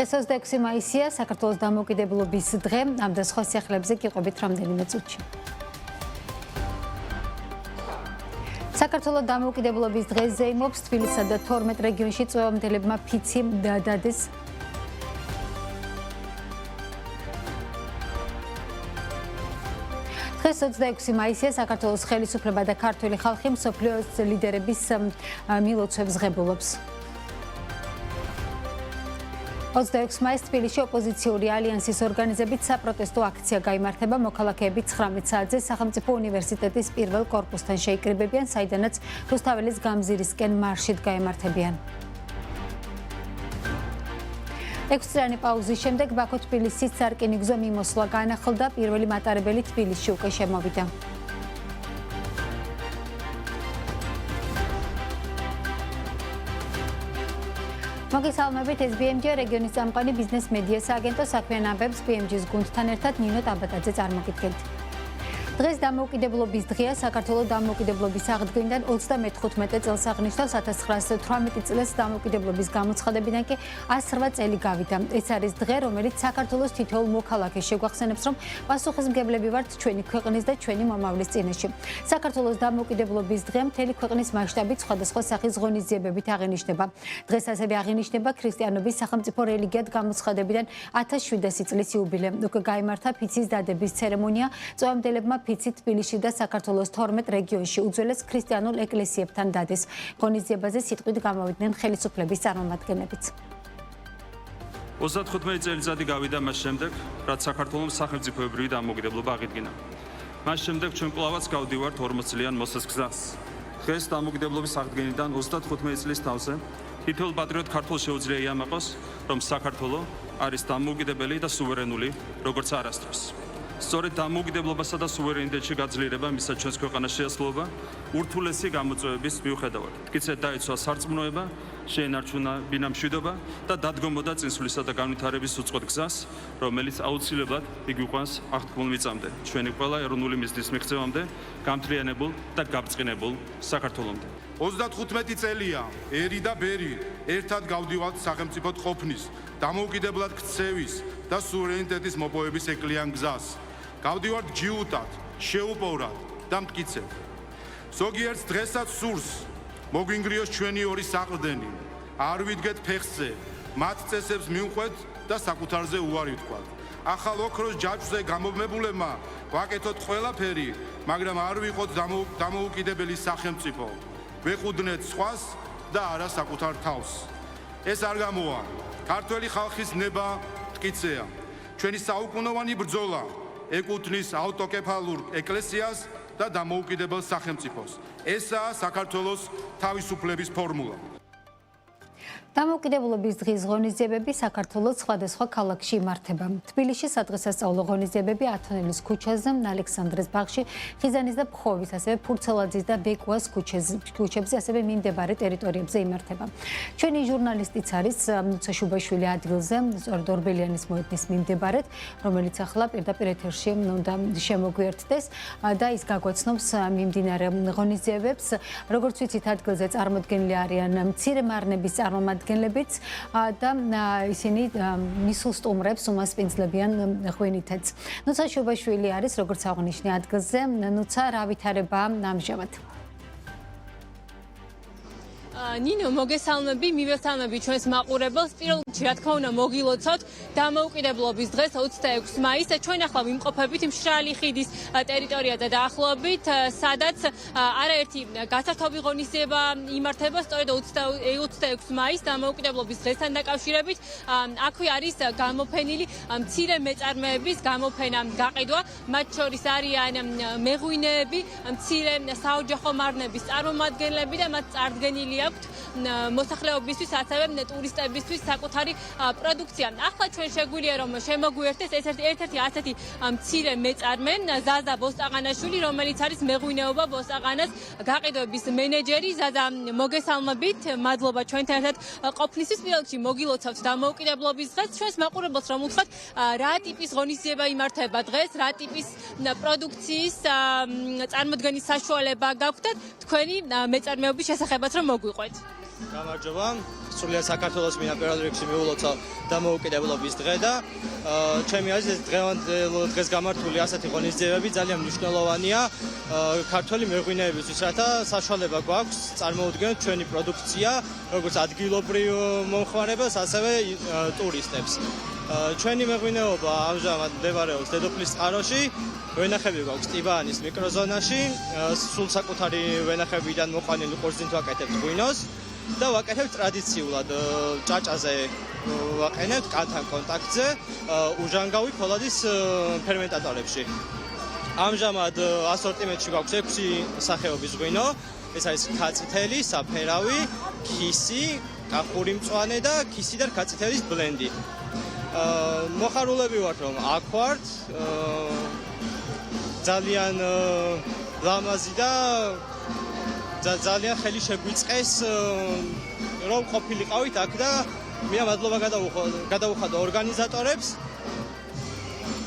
დღეს 26 მაისია, საქართველოს დამოუკიდებლობის დღე, ამ და სხვა სიახლეებზე გიყვებით რამდენიმე წუთში. საქართველოს დამოუკიდებლობის დღეს ზეიმობს თბილისსა და 12 რეგიონში წვევამდელებმა ფიცი დადეს. დღეს 26 მაისია, საქართველოს ხელისუფლება და ქართველი ხალხი მსოფლიოს ლიდერების მილოცვებს ღებულობს. 26 მაისს თბილისში ოპოზიციური ალიანსის ორგანიზებით საპროტესტო აქცია გაიმართება. მოქალაქეები 19 საათზე სახელმწიფო უნივერსიტეტის პირველ კორპუსთან შეიკრიბებიან, საიდანაც რუსთაველის გამზირისკენ მარშით გაემართებიან. 6 წლიანი პაუზის შემდეგ ბაქო-თბილისის სარკინიგზო მიმოსვლა განახლდა, პირველი მატარებელი თბილისში უკვე შემოვიდა. მოგესალმებით, ეს BMG რეგიონის წამყვანი ბიზნეს მედია სააგენტო საქმიანობებს BMG-ს გუნდთან ერთად ნინო ტაბატაძე წარმოგიდგენთ. დღეს დამოუკიდებლობის დღეა. საქართველოს დამოუკიდებლობის აღდგენიდან 35 წელს აღნიშნავს 1918 წელს დამოუკიდებლობის გამოცხადებიდან კი 108 წელი გავიდა. ეს არის დღე, რომელიც საქართველოს თითოეულ მოქალაქეს შეგვახსენებს, რომ პასუხისმგებლები ვართ ჩვენი ქვეყნის და ჩვენი მომავლის წინაშე. საქართველოს დამოუკიდებლობის დღე მთელი ქვეყნის მასშტაბით სხვადასხვა სახის ღონისძიებებით აღინიშნება. დღეს ასევე აღინიშნება ქრისტიანობის სახელმწიფო რელიგიად გამოცხადებიდან 1700 წლის იუბილე. უკვე გაიმართა ფიცის დადების ცერემონია. წვევამდელებმა ფიცი თბილისში და საქართველოს 12 რეგიონში უძველეს ქრისტიანულ ეკლესიებთან დადეს. ღონისძიებაზე სიტყვით გამოვიდნენ ხელისუფლების წარმომადგენლებიც. 35 წელიწადი გავიდა მას შემდეგ, რაც საქართველოს სახელმწიფოებრივი დამოუკიდებლობა აღიდგინა. მას შემდეგ ჩვენ კვლავაც გავდივართ 40 წლიან მოსეს გზას. დღეს დამოუკიდებლობის აღდგენიდან 35 წლის თავზე თითოეულ პატრიოტ ქართველს შეუძლია იამაყოს, რომ საქართველო არის დამოუკიდებელი და სუვერენული, როგორც არასდროს. სწორედ დამოუკიდებლობასა და სუვერენიტეტში გაძლიერება მისცა ჩვენს ქვეყანას შეასრულება ურთულესი გამოწვევების მიუხედავად. მტკიცედ დაიცვა სარწმუნოება, შეენარჩუნა ბინამშვიდობა და დადგომოდა წინსვლისა და განვითარების უწყოთ გზას, რომელიც აუცილებლად იგვიყვანს აღთქმულ მიწამდე, ჩვენი ყველა ეროვნული მიზნის მიღწევამდე, გამთლიანებულ და გაბწყინებულ საქართველომდე. 35 წელია ერი და ბერი ერთად გავდივართ სახელმწიფოდ ყოფნის, დამოუკიდებლად ქცევის და სუვერენიტეტის მოპოვების ეკლიან გზას. გავდივართ ჯიუტად, შეუპოვრად და მტკიცედ. ზოგიერთს დღესაც სურს მოგვინგრიოს ჩვენი ორი საყრდენი, არ ვიდგეთ ფეხზე, მათ წესებს მივყვეთ და საკუთარზე უარი ვთქვათ. ახალ ოქროს ჯაჭვზე გამომებულებმა ვაკეთოთ ყველაფერი, მაგრამ არ ვიყოთ დამოუკიდებელი სახელმწიფო. ვეყუდნეთ სხვას და არა საკუთარ თავს. ეს არ გამოვა. ქართველი ხალხის ნება მტკიცეა. ჩვენი საუკუნოვანი ბრძოლა ეკუთვნის ავტოკეფალურ ეკლესიას და დამოუკიდებელ სახელმწიფოს. ესაა საქართველოს თავისუფლების ფორმულა. დამოუკიდებლობის დღის ღონისძიებები საქართველოს სხვადასხვა ქალაქში იმართება. თბილისში სადღესასწაულო ღონისძიებები ათონელის ქუჩაზე, ალექსანდრეს ბაღში, ხიზანის და ფხოვის, ასევე ფურცელაძის და ბეკუას ქუჩებზე, ასევე მიმდებარე ტერიტორიებზე იმართება. ჩვენი ჟურნალისტიც არის ნუცა შუბაშვილი ადგილზე, სწორედ ორბელიანის მოედნის მიმდებარედ, რომელიც ახლა პირდაპირ ეთერში უნდა შემოგვიერთდეს და ის გაგვაცნობს მიმდინარე ღონისძიებებს. როგორც ვიცით, ადგილზე წარმოდგენილი არიან მცირე მარნების წარმომადგენლებიც და ისინი მისულ სტუმრებს უმასპინძლებიან ღვინითაც. ნუცა შუბაშვილი არის, როგორც აღნიშნე ადგილზე. ნუცა, რა ვითარებაა ამჟამად? ნინო, მოგესალმები, მივესალმები ჩვენს მაყურებელს. პირველ რიგში, რა თქმა უნდა, მოგილოცავთ დამოუკიდებლობის დღეს 26 მაისს. ჩვენ ახლა ვიმყოფებით მშრალი ხიდის ტერიტორიაზე დაახლოებით, სადაც არაერთი გასართობი ღონისძიება იმართება სწორედ 26 მაისს დამოუკიდებლობის დღესთან დაკავშირებით. აქვე არის გამოფენილი მცირე მეწარმეების გამოფენა გაყიდვა, მათ შორის არიან მეღვინეები, მცირე საოჯახო მარნების წარმომადგენლები და მათ წარდგენილი აქვთ მოსახლეობისთვის, ასევე ტურისტებისთვის საკუთარი პროდუქცია. ახლა ჩვენ შეგვიძლია რომ შემოგვიერთდეს ერთ-ერთი ასეთი მცირე მეწარმე, ზაზა ბოსტაღანაშვილი, რომელიც არის მეღვინეობა ბოსტაღანას გაყიდვების მენეჯერი. ზაზა, მოგესალმებით, მადლობა ჩვენთან ერთად ყოფნისთვის. პირველ რიგში მოგილოცავთ დამოუკიდებლობის დღეს. ჩვენს მაყურებელს რომ უთხრათ, რა ტიპის ღონისძიება იმართება დღეს, რა ტიპის პროდუქციის წარმოდგენის საშუალება გაქვთ და თქვენი მეწარმეობის შესახებაც რომ მოგვიყვეთ. გამარჯობა. სრულიად საქართველოს მინა პირველ რიგში მიულოცა დამოუკიდებლობის დღე და ჩემი აზრით დღევანდელ დღეს გამართული ასეთი ღონისძიებები ძალიან მნიშვნელოვანია ქართველი მეღვინეებისთვის, რათა საშუალება გვაქვს წარმოუდგენოთ ჩვენი პროდუქცია, როგორც ადგილობრივ მომხმარებელს, ასევე ტურისტებს. ჩვენი მეღვინეობა ამჟამად მდებარეობს დედოფლის წყაროში, ვენახები გვაქვს ტიბაანის მიკროზონაში, სულ საკუთარი ვენახებიდან მოყვანილი ყურძნით ვაკეთებთ ღვინოს და ვაკეთებთ ტრადიციულად ჭაჭაზე ვაყენებთ კანთან კონტაქტზე უჟანგავი ფოლადის ფერმენტატორებში. ამჟამად ასორტიმენტში გვაქვს 6 სახეობის ღვინო, ეს არის ქაწითელი, საფერავი, ქისი, კახური მწვანე და ქისი და ქაწითელის ბლენდი. მოხარულები ვართ რომ აქ ვართ, ძალიან ლამაზი და ძალიან ხელი შეგვიწყეს რომ ყოფილიყავით აქ და მე მადლობა გადავუხადო ორგანიზატორებს.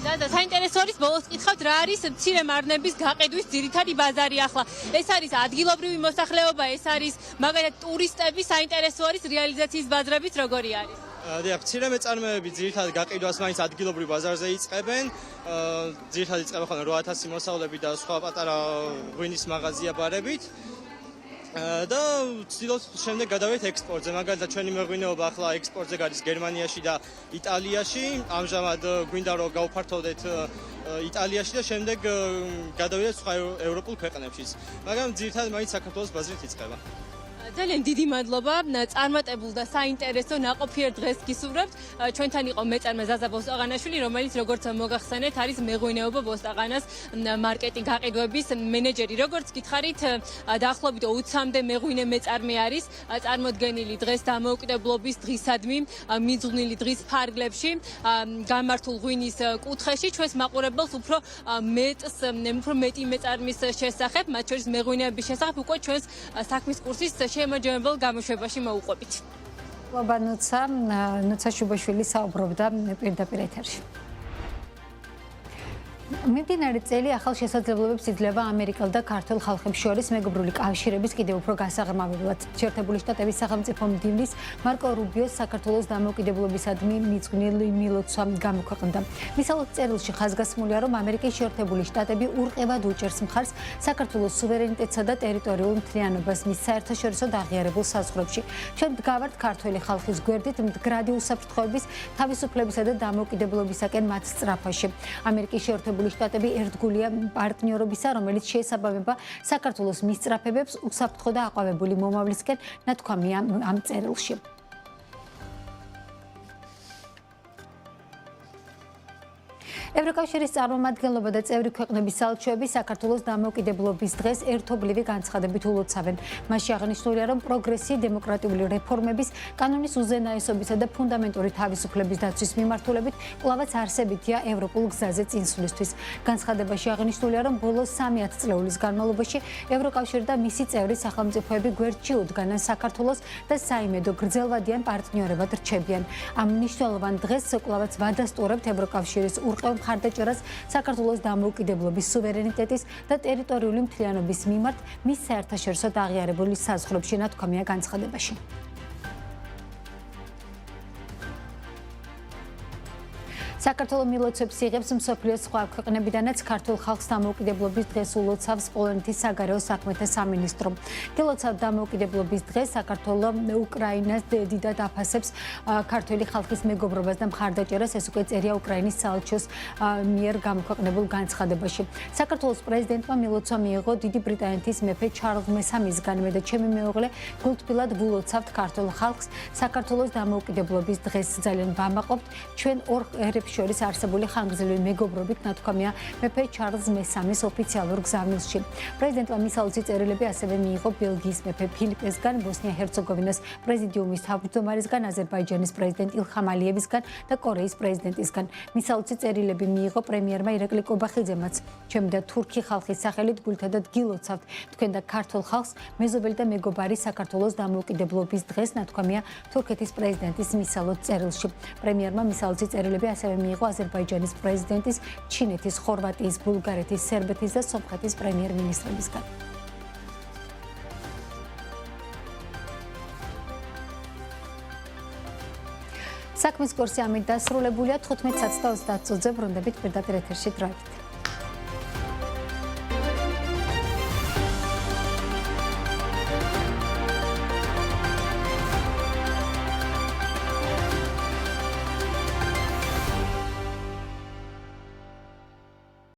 და საინტერესო არის ბოლოს კითხავთ რა არის მცირე მარნების გაყიდვის ძირითადი ბაზარი ახლა. ეს არის ადგილობრივი მოსახლეობა, ეს არის მაგალითად ტურისტები, საინტერესო არის რეალიზაციის ბაზრებიც როგორი არის. დიახ, მცირე მეწარმეები ძირითადად გაყიდვას მაინც ადგილობრივ ბაზარზე იწყებენ. ძირითადად იწყება ხოლმე 8000 მოსავლებით და სხვა პატარა ღვინის მაღაზია ბარებით. და ვცდილობთ შემდეგ გადავიდეთ ექსპორტზე. მაგალითად ჩვენი მეღვინეობა ახლა ექსპორტზე გადის გერმანიაში და იტალიაში. ამჟამად გვინდა რომ გავფართოვდეთ იტალიაში და შემდეგ გადავიდეთ სხვა ევროპულ ქვეყნებშიც. მაგრამ ძირითადად მაინც საქართველოს ბაზრით იწყება. ძალიან დიდი მადლობა. წარმატებულ და საინტერესო ნაყოფიერ დღეს გისურვებთ. ჩვენთან იყო მეწარმე ზაზა ბოსტაღანაშვილი, რომელიც როგორც მოგახსენეთ, არის მეღვინეობა ბოსტაღანას მარკეტინგ გაყიდვების მენეჯერი. როგორც გითხარით, დაახლოებით 20-მდე მეღვინე მეწარმე არის წარმოდგენილი დღეს დამოუკიდებლობის დღისადმი მიძღვნილი დღის ფარგლებში გამართულ ღვინის კუთხეში. ჩვენს მაყურებელს უფრო მეტი მეწარმის შესახებ, მათ შორის მეღვინეების შესახებ უკვე ჩვენს საქმის კურსის შემაჯამებელ გამოშვებაში მოუყვებით. ნუცა შუბაშვილი საუბრობდა პირდაპირ ეთერში. მიმდინარე წელი ახალ შესაძლებლობებს იძლევა ამერიკელ და ქართულ ხალხებს შორის მეგობრული კავშირების კიდევ უფრო გასაღრმავებლად. შეერთებული შტატების სახელმწიფო მდივნის მარკო რუბიოს საქართველოს დამოუკიდებლობისადმი მიძღვნილი მილოცვა გამოქვეყნდა. მის წერილში ხაზგასმულია, რომ ამერიკის შეერთებული შტატები ურყევად უჭერს მხარს საქართველოს სუვერენიტეტსა და ტერიტორიულ მთლიანობას მის საერთაშორისო აღიარებულ საზღვრებში. ჩვენ დგავართ ქართველი ხალხის გვერდით მდგრადი უსაფრთხოების, თავისუფლებისა და დამოუკიდებლობისაკენ მათ სწრაფაში. ამერიკის შეერთებული შტატები ერთგულია პარტნიორობისა, რომელიც შეესაბამება საქართველოს მისწრაფებებს უსაფრთხო და აყვავებული მომავლისკენ, ნათქვამია ამ წერილში. ევროკავშირის წარმომადგენლობა და წევრი ქვეყნების საელჩოები საქართველოს დამოუკიდებლობის დღეს ერთობლივი განცხადებით ულოცავენ. მასში აღნიშნულია, რომ პროგრესი, დემოკრატიული რეფორმების, კანონის უზენაესობისა და ფუნდამენტური თავისუფლების დაცვის მიმართულებით კვლავაც არსებითია ევროპულ გზაზე წინსვლისთვის. განცხადებაში აღნიშნულია, რომ ბოლოს 3 ათწლეულის განმავლობაში ევროკავშირი და მისი წევრი სახელმწიფოები გვერდში უდგანან საქართველოს და საიმედო გრძელვადიან პარტნიორებად რჩებიან. ამ მნიშვნელოვან დღეს კვლავაც ვადასტურებთ ევროკავშირის ურყევ მხარდაჭერას საქართველოს დამოუკიდებლობის, სუვერენიტეტის და ტერიტორიული მთლიანობის მიმართ მის საერთაშორისო აღიარებული საზღვრებში, ნათქვამია განცხადებაში. საქართველოს მილოცვებს იღებს მსოფლიოს სხვა ქვეყნებიდანაც ქართულ ხალხს დამოუკიდებლობის დღეს ულოცავს პოლონეთის საგარეო საქმეთა სამინისტრო. გილოცავთ დამოუკიდებლობის დღეს საქართველოს უკრაინას დიდად აფასებს ქართული ხალხის მეგობრობას და მხარდაჭერას, ეს უკვე წერია უკრაინის საელჩოს მიერ გამოქვეყნებულ განცხადებაში. საქართველოს პრეზიდენტმა მილოცვა მიიღო დიდი ბრიტანეთის მეფე ჩარლზ მესამისგან. მე და ჩემი მეუღლე გულთბილად ვილოცავთ ქართულ ხალხს საქართველოს დამოუკიდებლობის დღეს. ძალიან ვამაყობთ ჩვენ ორ ერებს შორის არსებული ხანგრძლივი მეგობრობით, ნათქვამია მეფე ჩარლზ მესამის ოფიციალურ გზავნილში. პრეზიდენტმა მისაუცი წერილები ასევე მიიღო ბელგიის მეფე ფილიპესგან, ბოსნია-ჰერცეგოვინას პრეზიდიუმის თავმჯდომარისგან, აზერბაიჯანის პრეზიდენტ ილხამ ალიევისგან და კორეის პრეზიდენტისგან. მისაუცი წერილები მიიღო პრემიერმა ირაკლი კობახიძემაც. ჩემი და თურქი ხალხის სახელით გულთადად გილოცავთ თქვენ და ქართულ ხალხს მეზობელი და მეგობარი საქართველოს დამოუკიდებლობის დღეს, ნათქვამია თურქეთის პრეზიდენტის მისალოთ წერილში. პრემიერმა მისაუცი წერილები ასევე მიიღო აზერბაიჯანის პრეზიდენტის, ჩინეთის, ხორვატიის, ბულგარეთის, სერბეთის და სომხეთის პრემიერ-მინისტრებისგან. საქმის კურსი ამით დასრულებულია 15:30 და 30 წუთზე ბრუნდებით პირდაპირ ეთერში დროებით.